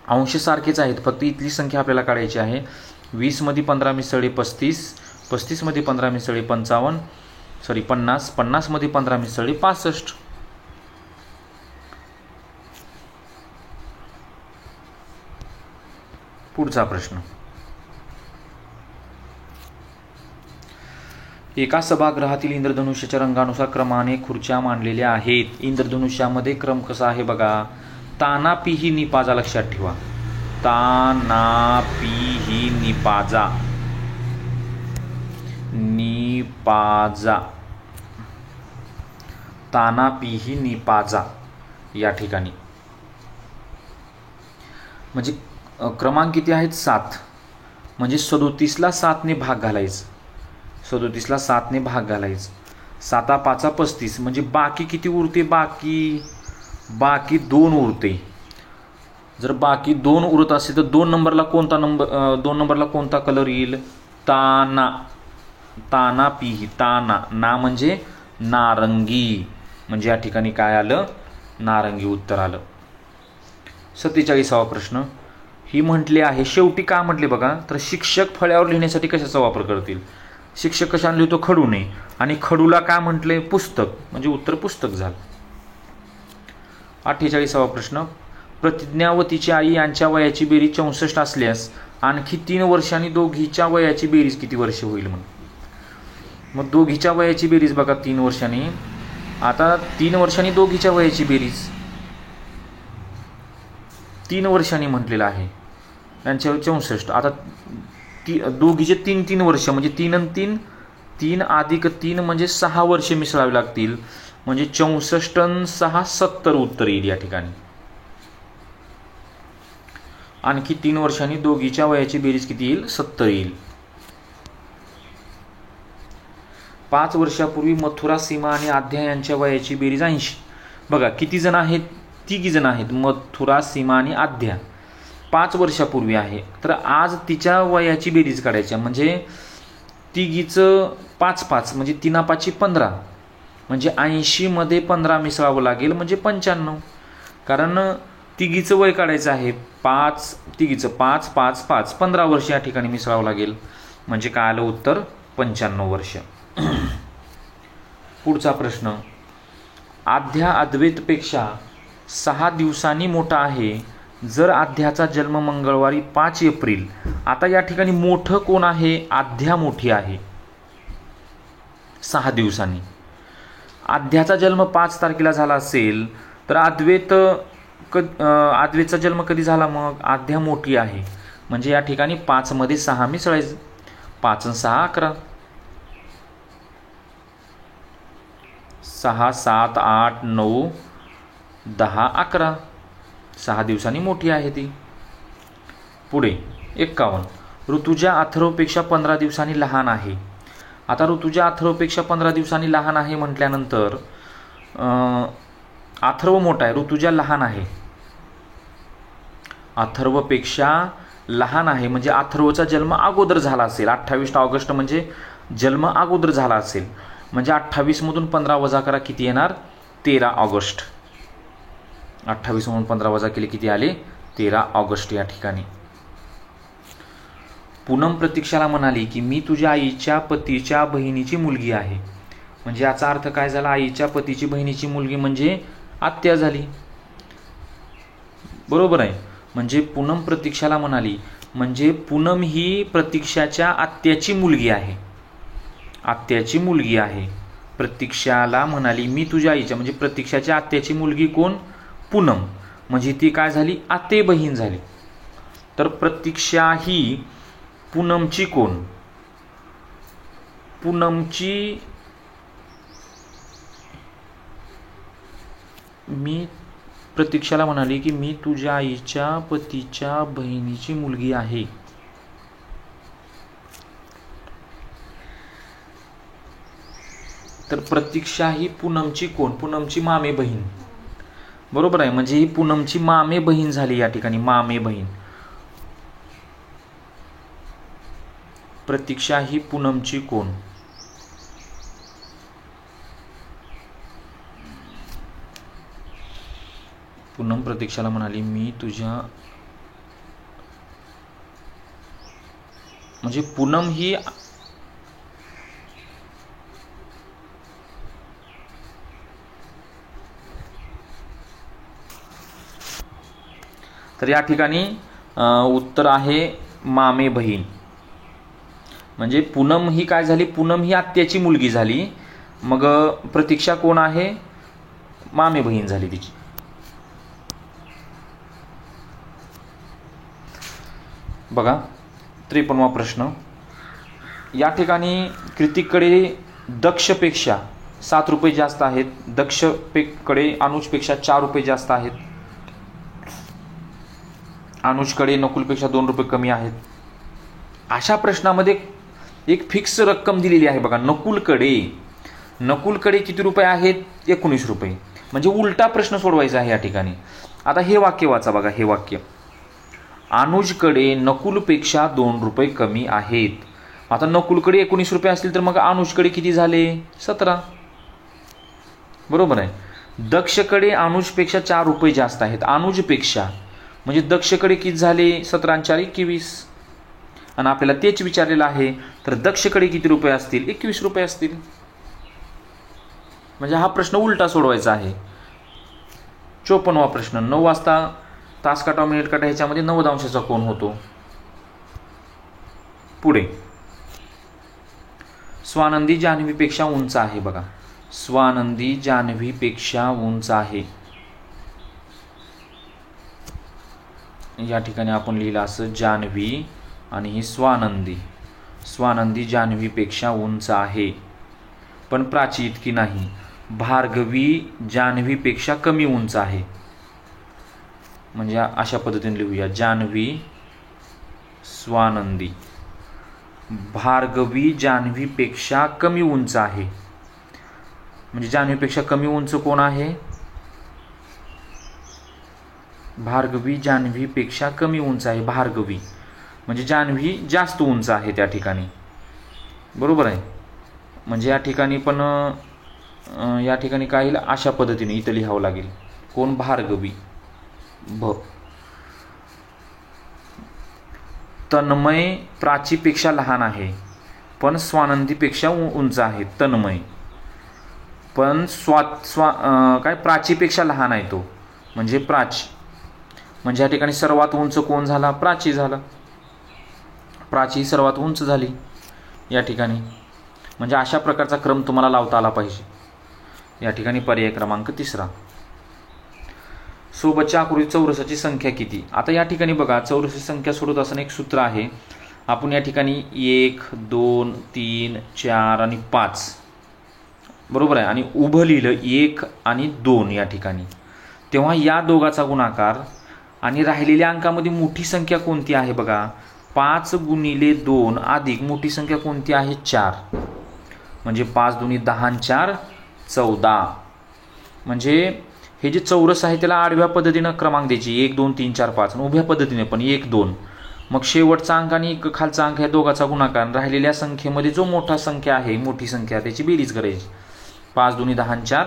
अंश सारखेच आहेत, फक्त इथली संख्या आपल्याला काढायची आहे. 20 मध्ये 15 मिसळले 35, 35 मध्ये 15 मिसळले 50, 50 मध्ये 15 मिसळले 65. पुढचा प्रश्न, एका सभागृहातील इंद्रधनुष्याच्या रंगानुसार क्रमाने खुर्च्या मांडलेल्या आहेत. इंद्रधनुष्यामध्ये क्रम कसा आहे बघा, ताना पीही निपाजा लक्षात ठेवा. ताना पीही निपाजा, निपाजा, ताना पीही निपाजा या ठिकाणी. म्हणजे क्रमांक किती आहेत? 7. म्हणजे 37ला 7ने भाग घालायचं. 37ला 7ने भाग घालायचं. 7 5 35 म्हणजे बाकी किती उरते? बाकी 2 उरते. जर बाकी 2 उरत असेल तर 2 नंबरला कोणता कलर येईल? ताना पिही. ताना, ना म्हणजे नारंगी, म्हणजे या ठिकाणी काय आलं? नारंगी उत्तर आलं. 47वा प्रश्न. ही म्हटले आहे, शेवटी का म्हटले बघा, तर शिक्षक फळ्यावर लिहिण्यासाठी कशाचा वापर करतील? शिक्षक कशाने लिहितो? खडूने. आणि खडूला काय म्हटले? पुस्तक, म्हणजे उत्तर पुस्तक झालं. 48वा प्रश्न. प्रतिज्ञावतीची आई यांच्या वयाची बेरीज 64 असल्यास आणखी 3 वर्षांनी दोघीच्या वयाची बेरीज किती वर्ष होईल? मग दोघीच्या वयाची बेरीज बघा 3 वर्षांनी. आता 3 वर्षांनी दोघीच्या वयाची बेरीज 3 वर्षांनी म्हटलेलं आहे. यांच्या 64. आता दोघीचे 3 वर्ष म्हणजे 3 आणि 3 अधिक 3 म्हणजे 6 वर्ष मिसळावी लागतील. म्हणजे 64 आणि 6 70 उत्तर येईल या ठिकाणी. आणखी 3 वर्षांनी दोघीच्या वयाची बेरीज किती येईल? 70 येईल. 5 वर्षापूर्वी मथुरा, सीमा आणि आध्या यांच्या वयाची बेरीज 80. बघा किती जण आहेत? 3 जण आहेत. मथुरा, सीमा आणि आध्या. 5 वर्षापूर्वी आहे. तर आज तिच्या वयाची बेरीज काढायची, म्हणजे तिघीचं 5 म्हणजे 3 5 15, म्हणजे 80 मध्ये 15 मिसळावं लागेल, म्हणजे 95. कारण तिघीचं वय काढायचं आहे. तिघीचं 5 5 5 15 वर्ष या ठिकाणी मिसळावं लागेल, म्हणजे काय आलं उत्तर? 95 वर्ष. पुढचा प्रश्न. आध्या अद्वैतपेक्षा 6 दिवसांनी मोठा आहे. जर आध्याचा जन्म मंगळवारी 5 एप्रिल. आता या ठिकाणी मोठं कोण आहे? आध्या मोठी आहे 6 दिवसांनी. आध्याचा जन्म 5 तारखेला झाला असेल तर आद्वेतचा जन्म कधी झाला? मग आध्या मोठी आहे, म्हणजे या ठिकाणी 5 मध्ये 6 मिसळायचं. 5 आणि 6 11. 6 7 8 9 10 11. 6 दिवसांनी मोठी आहे ती. पुढे 51. ऋतुजा अथर्वपेक्षा 15 दिवसांनी लहान आहे. आता ऋतुजा अथर्वपेक्षा 15 दिवसांनी लहान आहे म्हटल्यानंतर अथर्व मोठा आहे, ऋतुजा लहान आहे. अथर्वपेक्षा लहान आहे म्हणजे अथर्वचा जन्म अगोदर झाला असेल. 28 ऑगस्ट म्हणजे जन्म अगोदर झाला असेल, म्हणजे 28 मधून 15 वजा करा, किती येणार? 13 ऑगस्ट. 28 मधून 15 वजा केले किती आले? 13 ऑगस्ट या ठिकाणी. पूनम प्रतीक्षाला म्हणाली की मी तुझ्या आईच्या पतीच्या बहिणीची मुलगी आहे. म्हणजे याचा अर्थ काय झाला? आईच्या पतीची बहिणीची मुलगी म्हणजे आत्या झाली. बरोबर आहे. म्हणजे पूनम प्रतीक्षाला म्हणाली म्हणजे पूनम ही प्रतीक्षाच्या आत्याची मुलगी आहे. आत्याची मुलगी आहे. प्रतीक्षाला म्हणाली मी तुझ्या आईच्या, म्हणजे प्रतीक्षाच्या आत्याची मुलगी कोण? पूनम. म्हणजे ती काय झाली? आते बहीण झाली. तर प्रतीक्षा ही पूनमची कोण? पूनमची मी प्रतीक्षाला म्हणाली की मी तुझ्या आईच्या पतीच्या बहिणीची मुलगी आहे. तर प्रतीक्षा ही पूनमची कोण? पूनमची मामे बहीण. बरोबर आहे. म्हणजे ही पूनमची मामे बहीण झाली या ठिकाणी. मामे बहीण. प्रतीक्षा ही पूनमची कोण? पूनम प्रतीक्षाला म्हणाली मी तुझ्या, म्हणजे पूनम ही तर या ठिकाणी उत्तर आहे मामे बहीण. म्हणजे पूनम ही काय झाली? पूनम ही आत्याची मुलगी झाली. मग प्रतीक्षा कोण आहे? मामे बहीण झाली तिची. बघा 53वा प्रश्न. या ठिकाणी कृतिककडे दक्षपेक्षा 7 रुपये जास्त आहेत. दक्षकडे अनुजपेक्षा 4 रुपये जास्त आहेत. अनुजकडे नकुलपेक्षा 2 रुपये कमी आहेत. अशा प्रश्नामध्ये एक फिक्स रक्कम दिलेली आहे बघा. नकुलकडे किती रुपये आहेत? 19 रुपये. म्हणजे उलटा प्रश्न सोडवायचा आहे या ठिकाणी. आता हे वाक्य वाचा बघा. हे वाक्य, अनुजकडे नकुलपेक्षा 2 रुपये कमी आहेत. आता नकुलकडे 19 रुपये असतील तर मग अनुजकडे किती झाले? 17. बरोबर आहे. दक्षकडे अनुजपेक्षा 4 रुपये जास्त आहेत. अनुजपेक्षा म्हणजे दक्षकडे किती झाले? 17 आणि 4 21. आणि आपल्याला तेच विचारलेलं आहे, तर दक्षकडे किती रुपये असतील? 21 रुपये असतील. म्हणजे हा प्रश्न उलटा सोडवायचा आहे. 54वा प्रश्न. 9 वाजता तास काटा मिनिट काटा ह्याच्यामध्ये 90 अंशाचा कोन होतो. पुढे, स्वानंदी जान्हवीपेक्षा उंच आहे बघा. स्वानंदी जान्हवीपेक्षा उंच आहे. या ठिकाणी आपण लिहिलं असं जान्हवी आणि ही स्वानंदी. स्वानंदी जान्हवीपेक्षा उंच आहे, पण प्राची इतकी नाही. भार्गवी जान्हवीपेक्षा कमी उंच आहे. म्हणजे अशा पद्धतीने लिहूया. जान्हवी, स्वानंदी. भार्गवी जान्हवीपेक्षा कमी उंच आहे. म्हणजे जान्हवीपेक्षा कमी उंच कोण आहे? भार्गवी जान्हवीपेक्षा कमी उंच आहे. भार्गवी म्हणजे जान्हवी जास्त उंच आहे त्या ठिकाणी. बरोबर आहे. म्हणजे या ठिकाणी पण या ठिकाणी काय येईल? अशा पद्धतीने इथं लिहावं लागेल. कोण? भार्गवी. तन्मय प्राचीपेक्षा लहान आहे, पण स्वानंदीपेक्षा उंच आहे. तन्मय पण काय प्राचीपेक्षा लहान आहे तो, म्हणजे प्राची. म्हणजे या ठिकाणी सर्वात उंच कोण झाला? प्राची झाला. प्राची सर्वात उंच झाली या ठिकाणी. म्हणजे अशा प्रकारचा क्रम तुम्हाला लावता आला पाहिजे. या ठिकाणी पर्याय क्रमांक 3. सोबतच्या आकृतीत चौरसाची संख्या किती? आता या ठिकाणी बघा, चौरसाची संख्या सोडत असताना एक सूत्र आहे. आपण या ठिकाणी 1, 2, 3, 4 आणि 5 बरोबर आहे, आणि उभं लिहिलं 1 आणि 2 या ठिकाणी. तेव्हा या दोघाचा गुणाकार आणि राहिलेल्या अंकामध्ये मोठी संख्या कोणती आहे बघा? 5 गुणिले 2 अधिक मोठी संख्या कोणती आहे? 4. म्हणजे 5 दुनी 10 आणि 4 14. म्हणजे हे जे चौरस आहे त्याला आडव्या पद्धतीनं क्रमांक द्यायची. 1, 2, 3, 4, 5. आणि उभ्या पद्धतीने पण 1, 2. मग शेवटचा अंक आणि खालचा अंक ह्या दोघाचा गुणाकार, राहिलेल्या संख्येमध्ये जो मोठा संख्या आहे, मोठी संख्या, त्याची बेरीज करायची. 5 दुनी 10 आणि 4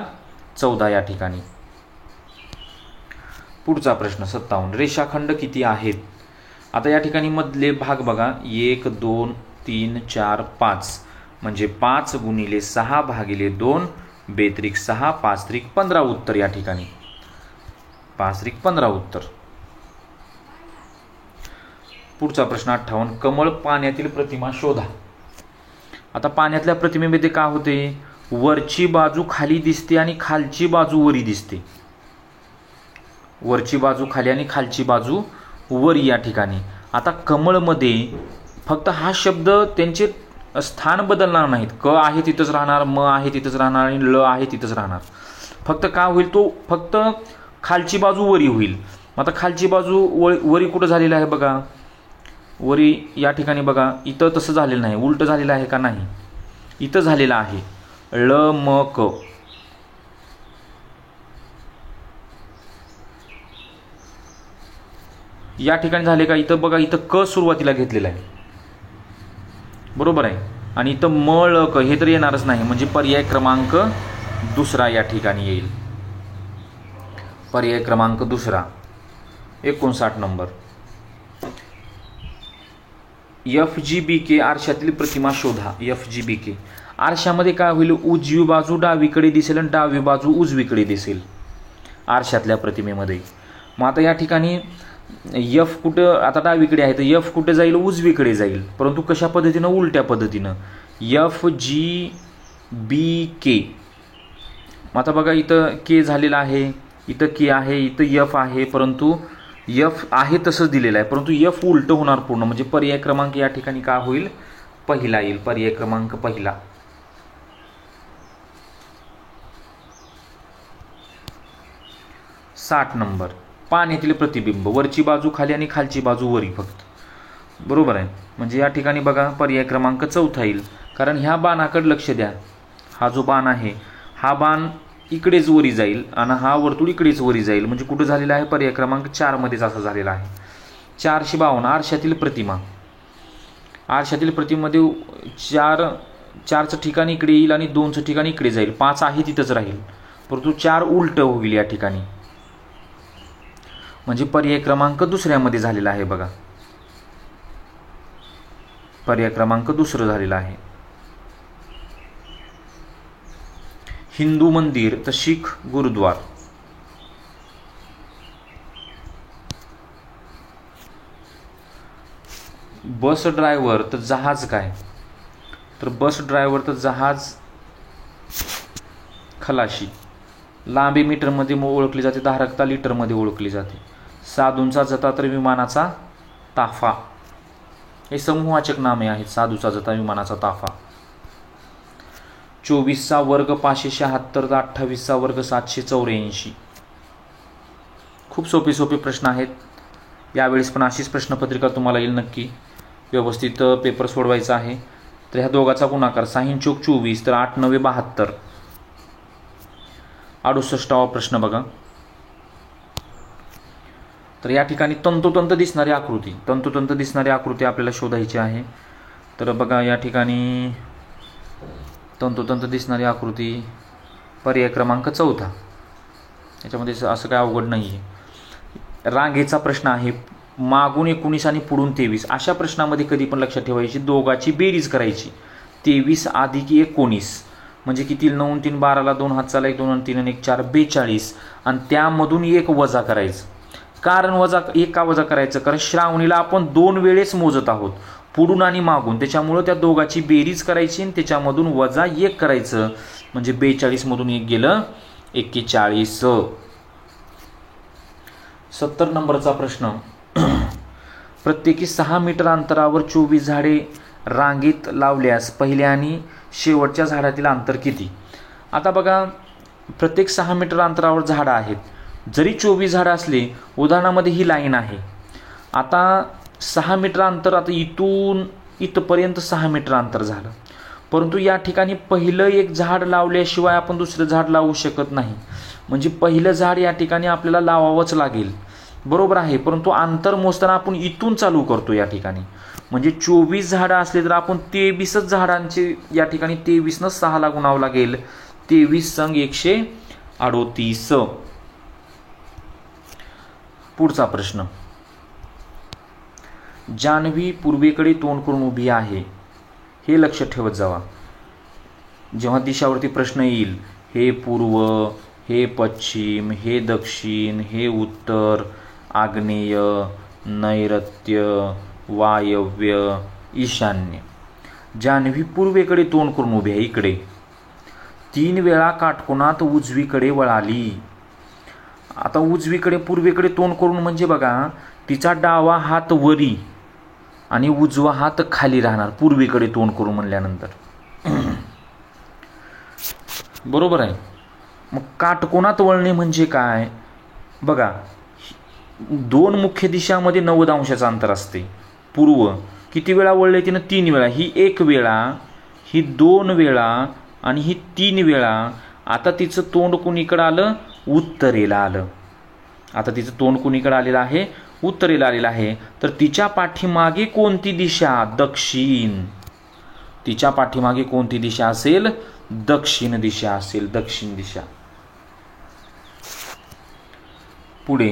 14 या ठिकाणी. पुढचा प्रश्न 57. रेषाखंड किती आहेत? आता या ठिकाणी मधले भाग बघा. 1, 2, 3, 4, 5. म्हणजे 5 गुणिले 6 भागिले 2 बेत्रिक 6 5 त्रिक 15 उत्तर या ठिकाणी. 5 त्रिक 15 उत्तर. पुढचा प्रश्न 58. कमळ पाण्यातील प्रतिमा शोधा. आता पाण्यातल्या प्रतिमेमध्ये काय होते? वरची बाजू खाली दिसते आणि खालची बाजू वरी दिसते. वरची बाजू खाली आणि खालची बाजू वरी या ठिकाणी. आता कमळमध्ये फक्त हा शब्द त्यांचे स्थान बदलणार नाहीत. क आहे तिथंच राहणार, म आहे तिथंच राहणार आणि ल आहे तिथंच राहणार. फक्त काय होईल? तो फक्त खालची बाजू वरी होईल. आता खालची बाजू वरी कुठं झालेलं आहे बघा? वरी या ठिकाणी बघा. इथं तसं झालेलं नाही. उलट झालेलं आहे का? नाही, इथं झालेलं आहे. ळ म क. या ठिकाणी झाले का? इथं बघा, इथं क सुरुवातीला घेतलेला आहे. बरोबर आहे. आणि इथं म ळ क हे तर येणारच नाही. म्हणजे पर्याय क्रमांक 2 या ठिकाणी येईल. पर्याय क्रमांक 2 59 नंबर. FGBK आरशातील प्रतिमा शोधा. FGBK आरशामध्ये काय होईल? उजवी बाजू डावीकडे दिसेल आणि डावी बाजू उजवीकडे दिसेल आरशातल्या प्रतिमेमध्ये. मग आता या ठिकाणी F कुठं? आता डावीकडे आहे तर F कुठे जाईल? उजवीकडे जाईल. परंतु कशा पद्धतीनं? उलट्या पद्धतीनं. FGBK. आता बघा, इथं K झालेला आहे, इथं K आहे, इथं F आहे, परंतु F आहे तसंच दिलेलं आहे, परंतु F उलट होणार पूर्ण. म्हणजे पर्याय क्रमांक या ठिकाणी काय होईल? पहिला येईल. पर्याय क्रमांक पहिला. 60 नंबर. पाण्यातील प्रतिबिंब. वरची बाजू खाली आणि खालची बाजू वरी फक्त. बरोबर आहे. म्हणजे या ठिकाणी बघा पर्याय क्रमांक 4 येईल, कारण ह्या बाणाकडे लक्ष द्या. हा जो बाण आहे हा बाण इकडेच वरी जाईल आणि हा वर्तुळ इकडेच वरी जाईल, म्हणजे कुठं झालेला आहे पर्याय क्रमांक 4मध्येच असं झालेला आहे. 452 आरशातील प्रतिमा. आरशातील प्रतिमेमध्ये 4चं ठिकाण इकडे येईल आणि 2चं ठिकाण इकडे जाईल. 5 आहे तिथंच राहील, परंतु 4 उलट होईल या ठिकाणी, म्हणजे पर्याय क्रमांक 2मध्ये झालेला आहे. बघा पर्याय क्रमांक 2 झालेला आहे. हिंदू मंदिर तर शीख गुरुद्वार. बस ड्रायव्हर तर जहाज काय, तर बस ड्रायव्हर तर जहाज खलाशी. लांबी मीटरमध्ये ओळखली जाते, धारकता लिटरमध्ये ओळखली जाते. साधूंचा जता तर विमानाचा ताफा. हे समूहवाचक नामे आहेत. साधूचा जता विमानाचा ताफा. 24चा वर्ग 576 तर 28चा वर्ग 784. खूप सोपे सोपे प्रश्न आहेत. यावेळेस पण अशीच प्रश्नपत्रिका तुम्हाला येईल नक्की. व्यवस्थित पेपर सोडवायचा आहे. तर ह्या दोघाचा गुणाकार 6 चोक 24 तर 8 9 72. 68वा प्रश्न बघा. तर या ठिकाणी तंतोतंत दिसणारी आकृती आपल्याला शोधायची आहे. तर बघा या ठिकाणी तंतोतंत दिसणारी आकृती पर्याय क्रमांक 4. याच्यामध्ये असं काय अवघड नाही आहे. रांगेचा प्रश्न आहे. मागून 19 आणि पुढून 23. अशा प्रश्नामध्ये कधी पण लक्षात ठेवायची, दोघाची बेरीज करायची. 23 अधिक 19 म्हणजे किती? 9 3 12ला 2 हात चाला 1 2 आणि 3 आणि 1 4 42 आणि त्यामधून 1 वजा करायचं. कारण वजा करायचं, कारण श्रावणीला आपण 2 वेळेस मोजत आहोत, पुढून आणि मागून. त्याच्यामुळं त्या दोघाची बेरीज करायची आणि त्याच्यामधून वजा 1 करायचं, म्हणजे 42 मधून 1 गेलं 41. 70 नंबरचा प्रश्न. प्रत्येकी 6 मीटर अंतरावर 24 झाडे रांगेत लावल्यास पहिल्या आणि शेवटच्या झाडातील अंतर किती? आता बघा प्रत्येक 6 मीटर अंतरावर झाडं आहेत. जरी 24 झाडं असली, उदाहरणामध्ये ही लाईन आहे. आता 6 मीटर अंतर, आता इथून इथपर्यंत 6 मीटर अंतर झालं, परंतु या ठिकाणी पहिलं एक झाड लावल्याशिवाय आपण दुसरं झाड लावू शकत नाही. म्हणजे पहिलं झाड या ठिकाणी आपल्याला लावावंच लागेल, बरोबर आहे. परंतु अंतर मोजताना आपण इथून चालू करतो या ठिकाणी. म्हणजे 24 झाडं असले तर आपण 23च झाडांचे या ठिकाणी 23 6ला गुणावं लागेल. 23 संग 138. पुढचा प्रश्न. जान्हवी पूर्वेकडे तोंड करून उभी आहे. हे लक्ष ठेवत जावा. जेव्हा दिशावरती प्रश्न येईल, हे पूर्व, हे पश्चिम, हे दक्षिण, हे उत्तर, आग्नेय, नैऋत्य, वायव्य, ईशान्य. जान्हवी पूर्वेकडे तोंड करून उभी आहे. इकडे 3 वेळा काटकोनात उजवीकडे वळाली. आता उजवीकडे पूर्वेकडे तोंड करून म्हणजे बघा तिचा डावा हात वरी आणि उजवा हात खाली राहणार पूर्वेकडे तोंड करून म्हणल्यानंतर, बरोबर आहे. मग काटकोनात वळणे म्हणजे काय? बघा 2 मुख्य दिशामध्ये 90 अंशाचं अंतर असते. पूर्व किती वेळा वळले तिनं? 3 वेळा. ही 1 वेळा, ही 2 वेळा आणि ही 3 वेळा. आता तिचं तोंड कुणीकडे आलं? उत्तरेला आलं. आता तिचं तोंड कुणीकडे आलेलं आहे? उत्तरेला आलेलं आहे. तर तिच्या पाठीमागे कोणती दिशा? दक्षिण. तिच्या पाठीमागे कोणती दिशा असेल? दक्षिण दिशा असेल. दक्षिण दिशा. पुढे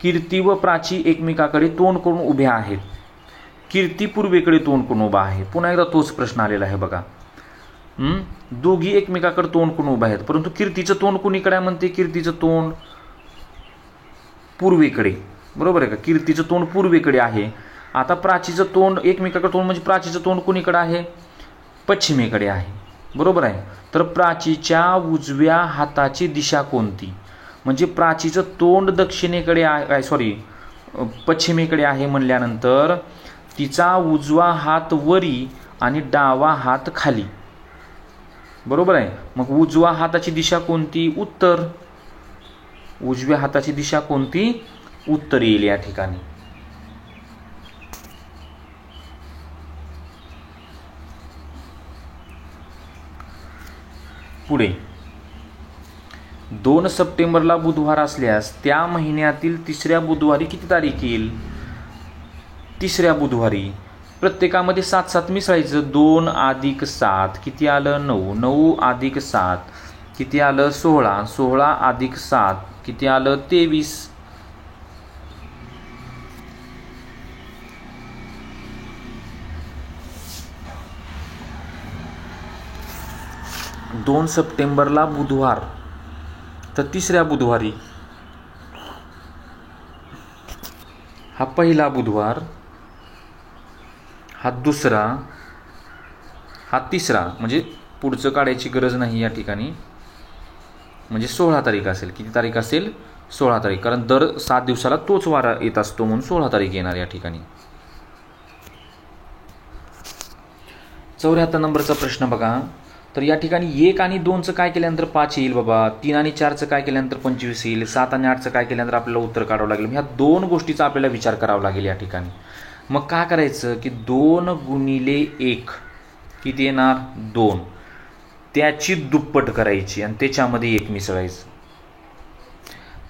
कीर्ती व प्राची एकमेकाकडे तोंड करून उभ्या आहेत. कीर्ती पूर्वेकडे तोंड करून उभा आहे. पुन्हा एकदा तोच प्रश्न आलेला आहे बघा. दोघी एकमेकाकडे तोंड करून उभा आहेत, परंतु कीर्तीचं तोंड कुणीकडे म्हणते? कीर्तीचं तोंड पूर्वेकडे, बरोबर आहे का? कीर्तीचं तोंड पूर्वेकडे आहे. आता प्राचीचं तोंड एकमेकाकडे तोंड म्हणजे प्राचीचं तोंड कुणीकडे आहे? पश्चिमेकडे आहे, बरोबर आहे. तर प्राचीच्या उजव्या हाताची दिशा कोणती? म्हणजे प्राचीचं तोंड दक्षिणेकडे आहे, पश्चिमेकडे आहे म्हणल्यानंतर तिचा उजवा हात वरी आणि डावा हात खाली, बरोबर आहे. मग उजव्या हाताची दिशा कोणती? उत्तर. उजव्या हाताची दिशा कोणती? उत्तर येईल या ठिकाणी. पुढे 2 सप्टेंबरला बुधवार असल्यास त्या महिन्यातील तिसऱ्या बुधवारी किती तारीख येईल? तिसऱ्या बुधवारी. प्रत्येकामध्ये 7 मिसळायचं. 2 + 7 किती आलं? 9. 9 + 7 किती आलं? 16. 16 + 7 किती आलं? 23. दोन सप्टेंबरला बुधवार तर तिसऱ्या बुधवारी हा पहिला बुधवार, हा दुसरा, हा तिसरा. म्हणजे पुढचं काढायची गरज नाही या ठिकाणी. म्हणजे 16 तारीख असेल. किती तारीख असेल? 16 तारीख. कारण दर 7 दिवसाला तोच वारा येत असतो म्हणून 16 तारीख येणार या ठिकाणी. 74 नंबरचा प्रश्न बघा. तर या ठिकाणी 1 आणि 2चं काय केल्यानंतर 5 येईल बाबा. 3 आणि 4चं काय केल्यानंतर 25 येईल. 7 आणि 8चं काय केल्यानंतर आपल्याला उत्तर काढावं लागेल. ह्या 2 गोष्टीचा आपल्याला विचार करावा लागेल या ठिकाणी. मग काय करायचं की 2 × 1 किती येणार? 2. त्याची दुप्पट करायची आणि त्याच्यामध्ये 1 मिसळायचं.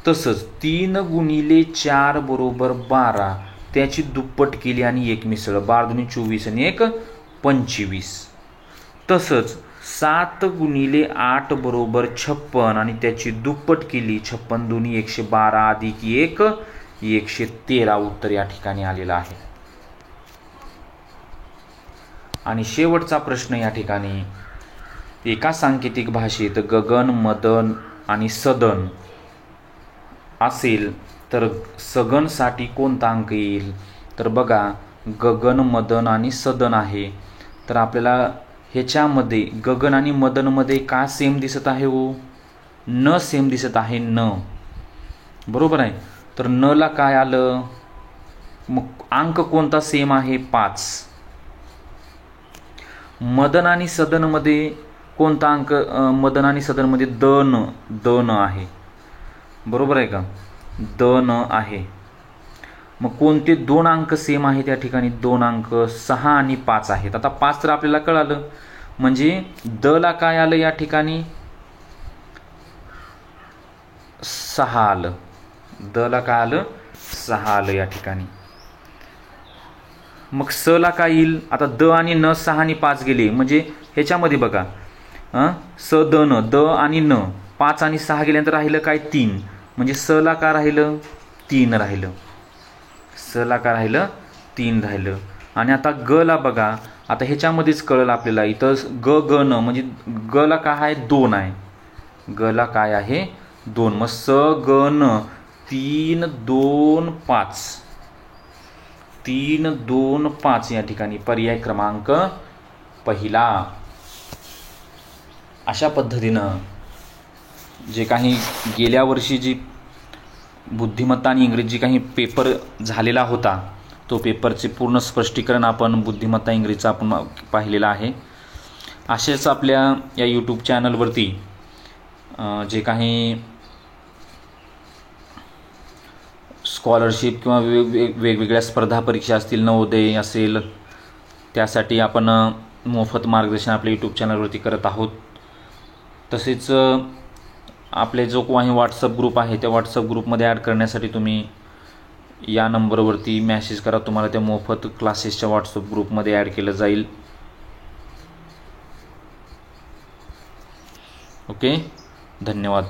तसंच 3 × 4 = 12. त्याची दुप्पट केली आणि 1 मिसळ. 12 × 2 = 24 आणि 1 = 25. तसंच 7 × 8 = 56 आणि त्याची दुप्पट केली. 56 × 2 = 112 अधिक 1 113 उत्तर या ठिकाणी आलेलं आहे. आणि शेवटचा प्रश्न या ठिकाणी एका सांकेतिक भाषेत गगन, मदन आणि सदन असेल तर सगनसाठी कोणता अंक येईल? तर बघा गगन, मदन आणि सदन आहे. तर आपल्याला ह्याच्यामध्ये गगन आणि मदनमध्ये का सेम दिसत आहे हो? न सेम दिसत आहे. न बरोबर आहे. तर न ला काय आलं? मग अंक कोणता सेम आहे? 5. मदन आणि सदनमध्ये कोणता अंक? मदन आणि सदनमध्ये दन आहे. बरोबर आहे का? दन आहे. मग कोणते 2 अंक सेम आहेत या ठिकाणी? 2 अंक 6 आणि 5 आहेत. आता 5 तर आपल्याला कळालं. म्हणजे द ला काय आलं या ठिकाणी? 6 आलं. द ला काय आलं? 6 आलं या ठिकाणी. मग स ला काय येईल? आता द आणि न 6 आणि 5 गेले. म्हणजे ह्याच्यामध्ये बघा स द न, द आणि न 5 आणि 6 गेल्यानंतर राहिलं काय? 3. म्हणजे स ला काय राहिलं? 3 राहिलं. स ला काय राहिलं? 3 राहिलं. आणि आता ग ला बघा. आता ह्याच्यामध्येच कळलं आपल्याला. इथं ग न म्हणजे ग ला काय आहे? 2 आहे. ग ला काय आहे? 2. मग स ग न 3 2 5 3 2 5 या ठिकाणी पर्याय क्रमांक पहिला. अशा पद्धतीनं जे काही गेल्या वर्षी जी बुद्धिमत्ता आणि इंग्रजी काही पेपर झालेला होता तो पेपरचे पूर्ण स्पष्टीकरण आपण बुद्धिमत्ता इंग्रजीचं आपण पाहिलेलं आहे. असेच आपल्या या यूट्यूब चॅनलवरती जे काही स्कॉलरशिप किंवा वेगवेगळ्या स्पर्धा परीक्षा असतील, नवोदय असेल, त्यासाठी आपण मोफत मार्गदर्शन आपल्या यूट्यूब चॅनलवरती करत आहोत. तसेच आपले जो काही व्हॉट्सअप ग्रुप आहे त्या व्हॉट्सअप ग्रुपमध्ये ॲड करण्यासाठी तुम्ही या नंबरवरती मॅसेज करा. तुम्हाला त्या मोफत क्लासेसच्या व्हॉट्सअप ग्रुपमध्ये ॲड केलं जाईल. ओके, धन्यवाद.